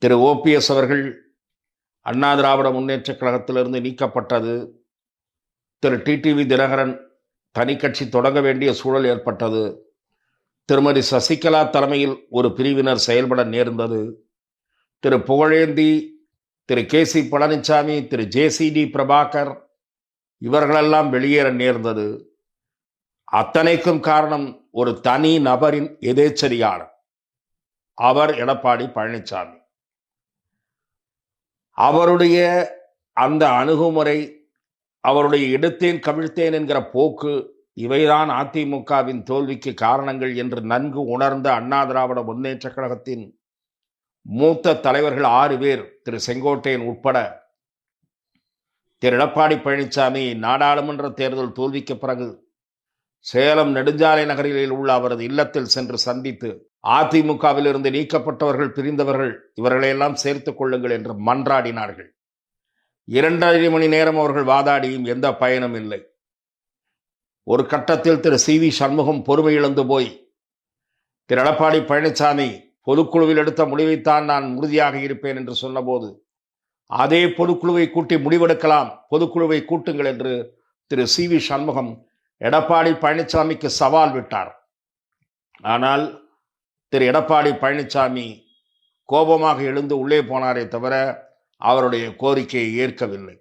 திரு OPS அவர்கள் அண்ணா திராவிட முன்னேற்றக் கழகத்திலிருந்து நீக்கப்பட்டது. திரு TTV Dinakaran தனி கட்சி தொடங்க வேண்டிய சூழல் ஏற்பட்டது. திருமதி சசிகலா தலைமையில் ஒரு பிரிவினர் செயல்பட நேர்ந்தது. திரு புகழேந்தி, திரு கே.சி. பழனிசாமி, திரு ஜே.சி.டி. பிரபாகர் இவர்களெல்லாம் வெளியேற நேர்ந்தது. அத்தனைக்கும் காரணம் ஒரு தனி நபரின் எதேச்சதிகாரம். அவர் எடப்பாடி பழனிசாமி. அவருடைய அந்த அணுகுமுறை, அவருடைய எடுத்தேன் கவிழ்த்தேன் என்கிற போக்கு, இவைதான் அதிமுகவின் தோல்விக்கு காரணங்கள் என்று நன்கு உணர்ந்த அண்ணா திராவிட முன்னேற்றக் கழகத்தின் மூத்த தலைவர்கள் 6 பேர், திரு செங்கோட்டையன் உட்பட, திரு எடப்பாடி பழனிசாமி நாடாளுமன்ற தேர்தல் தோல்விக்கு பிறகு சேலம் நெடுஞ்சாலை நகரில் உள்ள அவரது இல்லத்தில் சென்று சந்தித்து, அதிமுகவில் இருந்து நீக்கப்பட்டவர்கள், பிரிந்தவர்கள் இவர்களையெல்லாம் சேர்த்துக் கொள்ளுங்கள் என்று மன்றாடினார்கள். 2.5 மணி நேரம் அவர்கள் வாதாடியும் எந்த பயனும் இல்லை. ஒரு கட்டத்தில் திரு சி.வி. சண்முகம் பொறுமை இழந்து போய், திரு எடப்பாடி பழனிசாமி பொதுக்குழுவில் எடுத்த முடிவைத்தான் நான் உறுதியாக இருப்பேன் என்று சொன்னபோது, அதே பொதுக்குழுவை கூட்டி முடிவெடுக்கலாம், பொதுக்குழுவை கூட்டுங்கள் என்று திரு சி.வி. சண்முகம் எடப்பாடி பழனிசாமிக்கு சவால் விட்டார். ஆனால் திரு எடப்பாடி பழனிசாமி கோபமாக எழுந்து உள்ளே போனாரே தவிர அவருடைய கோரிக்கையை ஏற்கவில்லை.